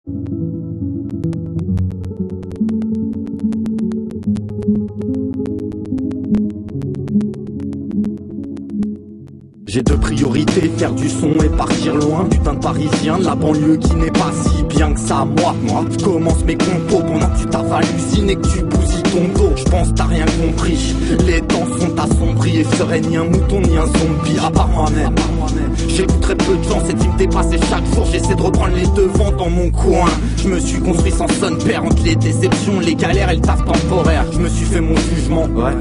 J'ai deux priorités, faire du son et partir loin. Putain de parisien, de la banlieue qui n'est pas si bien que ça. Moi, je commence mes compos pendant que tu t'hallucines et que tu bousilles ton dos. J'pense t'as rien compris, les temps sont assombris. Et je serai ni un mouton ni un zombie, à part moi-même. J'écoute très peu de gens, cette vie me dépasse et chaque jour j'essaie de reprendre les devants dans mon coin. Je me suis construit sans son père entre les déceptions, les galères et le taf temporaire. Je me suis fait mon jugement, ouais.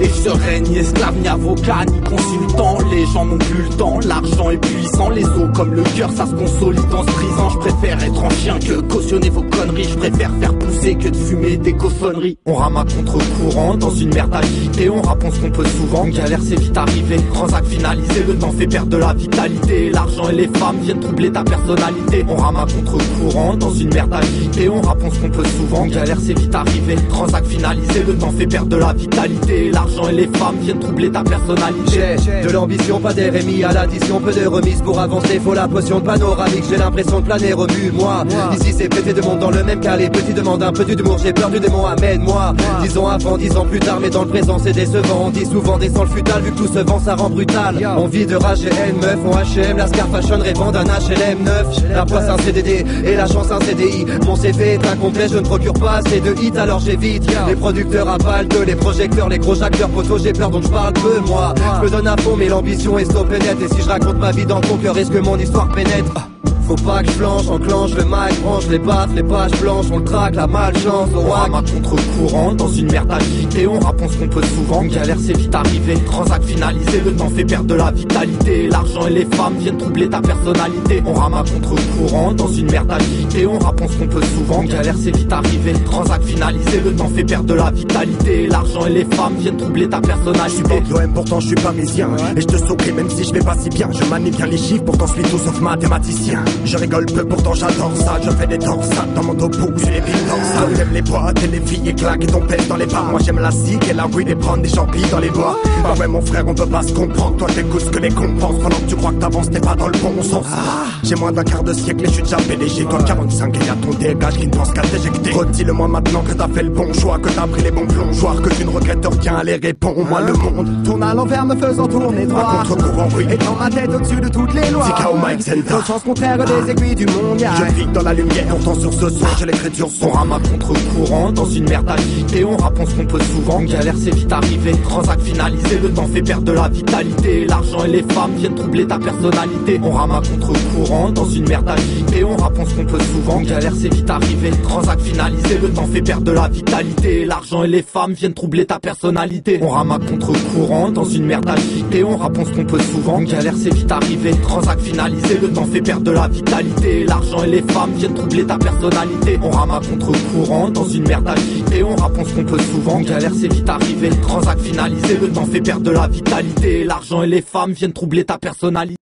Et je serai ni esclave, ni avocat, ni consultant. Les gens n'ont plus le temps, l'argent est puissant. Les os comme le cœur, ça se consolide en se brisant. Je préfère être en chien que cautionner vos conneries. Je préfère faire pousser que de fumer des cochonneries. On rame à contre-courant, dans une merde agitée. On raconte ce qu'on peut souvent, galère c'est vite arrivé. Transac finalisé, le temps fait perdre de la vitalité. L'argent et les femmes viennent troubler ta personnalité. On rame à contre-courant, dans une merde agitée. On raconte ce qu'on peut souvent, galère c'est vite arrivé. Transac finalisé, le temps fait perdre de la vitalité. L'argent et les femmes viennent troubler ta personnalité. J'ai de l'ambition, pas des rémis à l'addition, peu de remise pour avancer, faut la potion de panoramique. J'ai l'impression de planer remue-moi. Ici c'est pété de monde dans le même cas. Les petits demandent un peu d'humour, j'ai peur du démon, amène-moi. 10 ans avant, 10 ans plus tard, mais dans le présent c'est décevant. On dit souvent descend le futal, vu que tout se vend ça rend brutal. On vit de rage et haine, meuf, on HM, la Scar Fashion répand d'un HLM 9. La poisse un CDD et la chance un CDI. Mon CV est incomplet, je ne procure pas assez de hits, alors j'évite. Les producteurs avalent de les projecteurs, les gros acteurs poteaux, j'ai peur donc je parle peu moi. Je me donne à fond mais l'ambition est stop et net. Et si je raconte ma vie dans ton cœur, est-ce que mon histoire pénètre? Faut pas que je flanche, enclenche le mic, branche les baffes, les pages blanches, on le traque, la malchance au rap. À contre-courant, dans une merde agitée, on raconte ce qu'on peut souvent, galère c'est vite arrivé. Transac finalisé, le temps fait perdre de la vitalité. L'argent et les femmes viennent troubler ta personnalité. On rame à contre-courant, dans une merde agitée, on raconte ce qu'on peut souvent, galère c'est vite arrivé. Transac finalisé, le temps fait perdre de la vitalité. L'argent et les femmes viennent troubler ta personnalité. Je suis pas de l'OM, pourtant je suis parisien. Et je te souris même si je vais pas si bien. Je manie bien les chiffres, pourtant je suis tout sauf mathématicien. Je rigole peu, pourtant j'adore ça. Je fais des torsades dans mon topo, j'ai les billes dorsales. J'aime les boîtes et les filles et claques et ton pèse dans les bars. Moi j'aime la cig et la weed et prendre des champis dans les bois. Bah ouais mon frère, on peut pas se comprendre. Toi t'écoutes ce que les cons pensent pendant que tu crois que t'avances, t'es pas dans le bon sens. J'ai moins d'un quart de siècle et je suis déjà PDG. Toi 45 et y'a ton dégage qui ne pense qu'à t'éjecter. Redis-le-moi maintenant que t'as fait le bon choix, que t'as pris les bons plongeoirs, que tu ne regrettes rien. Les réponds-moi, le monde tourne à l'envers me faisant tourner droit. Contre-courant, oui. Et dans ma tête au-dessus de toutes les lois. Zika au Mike Center. Au sens contraire des aiguilles du monde. Je vis dans la lumière, pourtant sur ce son, j'ai l'écriture On rame à contre-courant, dans une merde agitée. On raconte ce qu'on peut souvent, galère c'est vite arrivé. Transac finalisé, le temps fait perdre de la vitalité. L'argent et les femmes viennent troubler ta personnalité. On rame à contre-courant, dans une merde agitée. On raconte ce qu'on peut souvent, galère c'est vite arrivé. Transac finalisé, le temps fait perdre de la vitalité. L'argent et les femmes viennent troubler ta personnalité. On rame à contre-courant, dans une merde agitée. On raconte ce qu'on peut souvent, galère c'est vite arrivé. Transac finalisé, le temps fait perdre de la vitalité. L'argent et les femmes viennent troubler ta personnalité. On rame à contre-courant, dans une merde agitée. On raconte ce qu'on peut souvent, galère c'est vite arrivé. Transac finalisé, le temps fait perdre de la vitalité. L'argent et les femmes viennent troubler ta personnalité.